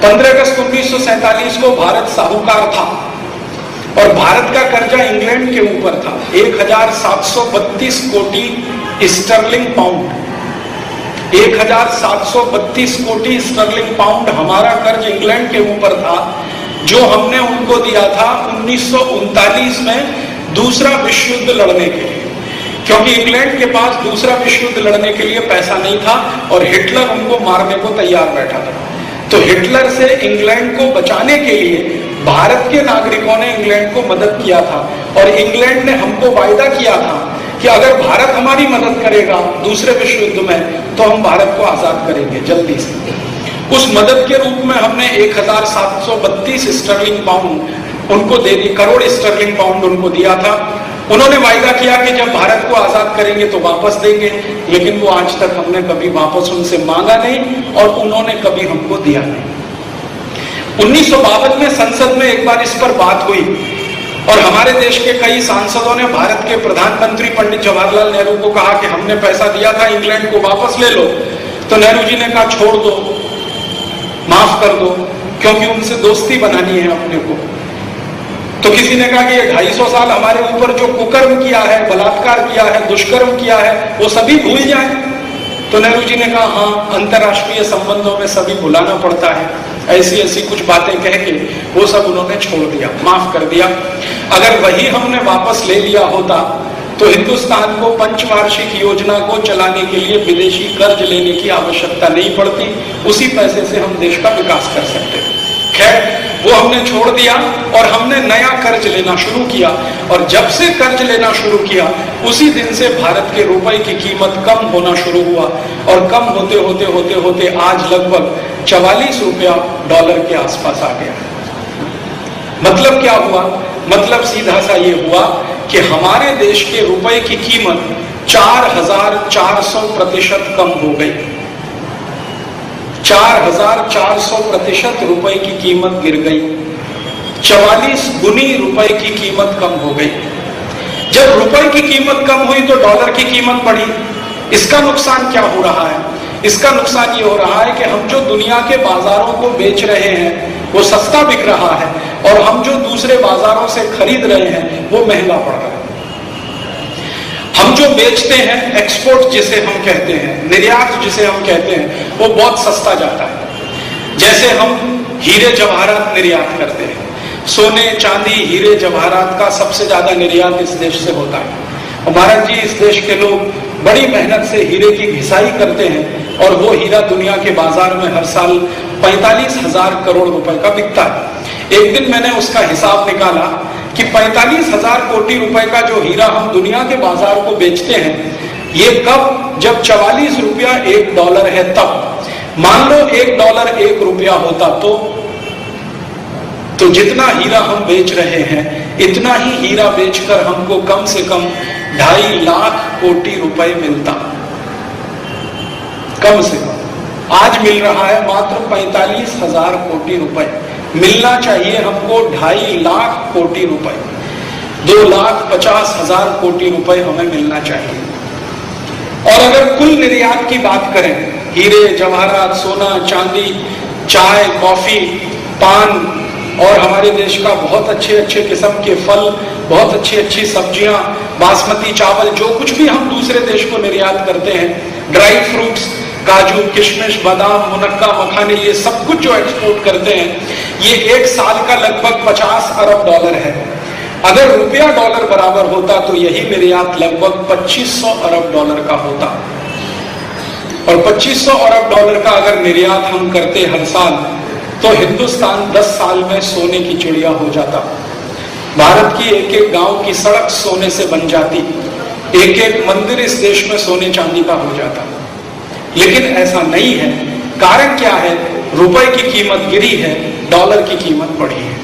15 अगस्त 1947 को भारत साहूकार था और भारत का कर्जा इंग्लैंड के ऊपर था 1732 कोटी स्टर्लिंग पाउंड। 1732 कोटी स्टर्लिंग पाउंड हमारा कर्ज इंग्लैंड के ऊपर था, जो हमने उनको दिया था 1939 में दूसरा विश्व युद्ध लड़ने के लिए, क्योंकि इंग्लैंड के पास दूसरा विश्व युद्ध लड़ने के लिए पैसा नहीं था और हिटलर उनको मारने को तैयार बैठा था। तो हिटलर से इंग्लैंड को बचाने के लिए भारत के नागरिकों ने इंग्लैंड को मदद किया था और इंग्लैंड ने हमको वायदा किया था कि अगर भारत हमारी मदद करेगा दूसरे विश्व युद्ध में तो हम भारत को आजाद करेंगे जल्दी से। उस मदद के रूप में हमने 1732 स्टर्लिंग पाउंड उनको दे दी, करोड़ स्टर्लिंग पाउंड उनको दिया था। उन्होंने वायदा किया कि जब भारत को आजाद करेंगे तो वापस देंगे, लेकिन वो आज तक हमने कभी वापस उनसे मांगा नहीं और उन्होंने कभी हमको दिया नहीं। 1952 में संसद में एक बार इस पर बात हुई और हमारे देश के कई सांसदों ने भारत के प्रधानमंत्री पंडित जवाहरलाल नेहरू को कहा कि हमने पैसा दिया था, इंग्लैंड को वापस ले लो। तो नेहरू जी ने कहा छोड़ दो, माफ कर दो, क्योंकि उनसे दोस्ती बनानी है अपने को। तो किसी ने कहा कि ये 250 साल हमारे ऊपर जो कुकर्म किया है, बलात्कार किया है, दुष्कर्म किया है, वो सभी भूल जाएं। तो नेहरू जी ने कहा हाँ, अंतर्राष्ट्रीय संबंधों में सभी भुलाना पड़ता है, ऐसी ऐसी कुछ बातें कह के वो सब उन्होंने छोड़ दिया, माफ कर दिया। अगर वही हमने वापस ले लिया होता तो हिंदुस्तान को पंचवार्षिक योजना को चलाने के लिए विदेशी कर्ज लेने की आवश्यकता नहीं पड़ती, उसी पैसे से हम देश का विकास कर सकते थे। खैर, वो हमने छोड़ दिया और हमने नया कर्ज लेना शुरू किया और जब से कर्ज लेना शुरू किया उसी दिन से भारत के रुपए की कीमत कम होना शुरू हुआ और कम होते होते होते होते आज लगभग 44 रुपया डॉलर के आसपास आ गया। मतलब क्या हुआ? मतलब सीधा सा ये हुआ कि हमारे देश के रुपए की कीमत 4400% कम हो गई। 4400% रुपए की कीमत गिर गई, 44 गुनी रुपए की कीमत कम हो गई। जब रुपए की कीमत कम हुई तो डॉलर की कीमत बढ़ी। इसका नुकसान क्या हो रहा है? इसका नुकसान ये हो रहा है कि हम जो दुनिया के बाजारों को बेच रहे हैं वो सस्ता बिक रहा है और हम जो दूसरे बाजारों से खरीद रहे हैं वो महंगा पड़ रहा है। हम जो बेचते हैं, एक्सपोर्ट जिसे हम कहते हैं, निर्यात जिसे हम कहते हैं, वो बहुत सस्ता जाता है। जैसे हम हीरे जवाहरात निर्यात करते हैं, सोने चांदी हीरे जवाहरात का सबसे ज्यादा निर्यात इस देश से होता है। महाराज जी, इस देश के लोग बड़ी मेहनत से हीरे की घिसाई करते हैं और वो हीरा दुनिया के बाजार में हर साल 45,000 करोड़ रुपए का बिकता है। एक दिन मैंने उसका हिसाब निकाला कि 45,000 कोटी रुपए का जो हीरा हम दुनिया के बाजार को बेचते हैं, ये कब, जब 44 रुपया $1 है तब। मान लो $1 1 रुपया होता तो जितना हीरा हम बेच रहे हैं इतना ही हीरा बेचकर हमको कम से कम 2.5 लाख कोटी रुपए मिलता, कम से कम। आज मिल रहा है मात्र 45,000 कोटी रुपए। मिलना चाहिए हमको 2.5 लाख कोटी रुपए, 2,50,000 कोटी रुपए हमें मिलना चाहिए। और अगर कुल निर्यात की बात करें, हीरे जवाहरात, सोना चांदी, चाय, कॉफी, पान और हमारे देश का बहुत अच्छे अच्छे किस्म के फल, बहुत अच्छी अच्छी सब्जियां, बासमती चावल, जो कुछ भी हम दूसरे देश को निर्यात करते हैं, ड्राई फ्रूट्स, काजू, किशमिश, बादाम, मुनक्का, मखाने, ये सब कुछ जो एक्सपोर्ट करते हैं, ये एक साल का लगभग 50 अरब डॉलर है। अगर रुपया डॉलर बराबर होता तो यही निर्यात लगभग 2500 अरब डॉलर का होता। और 2500 अरब डॉलर का अगर निर्यात हम करते हर साल तो हिंदुस्तान 10 साल में सोने की चिड़िया हो जाता। भारत की एक एक गांव की सड़क सोने से बन जाती, एक एक मंदिर इस देश में सोने चांदी का हो जाता। लेकिन ऐसा नहीं है। कारण क्या है? रुपए की कीमत गिरी है, डॉलर की कीमत बढ़ी है।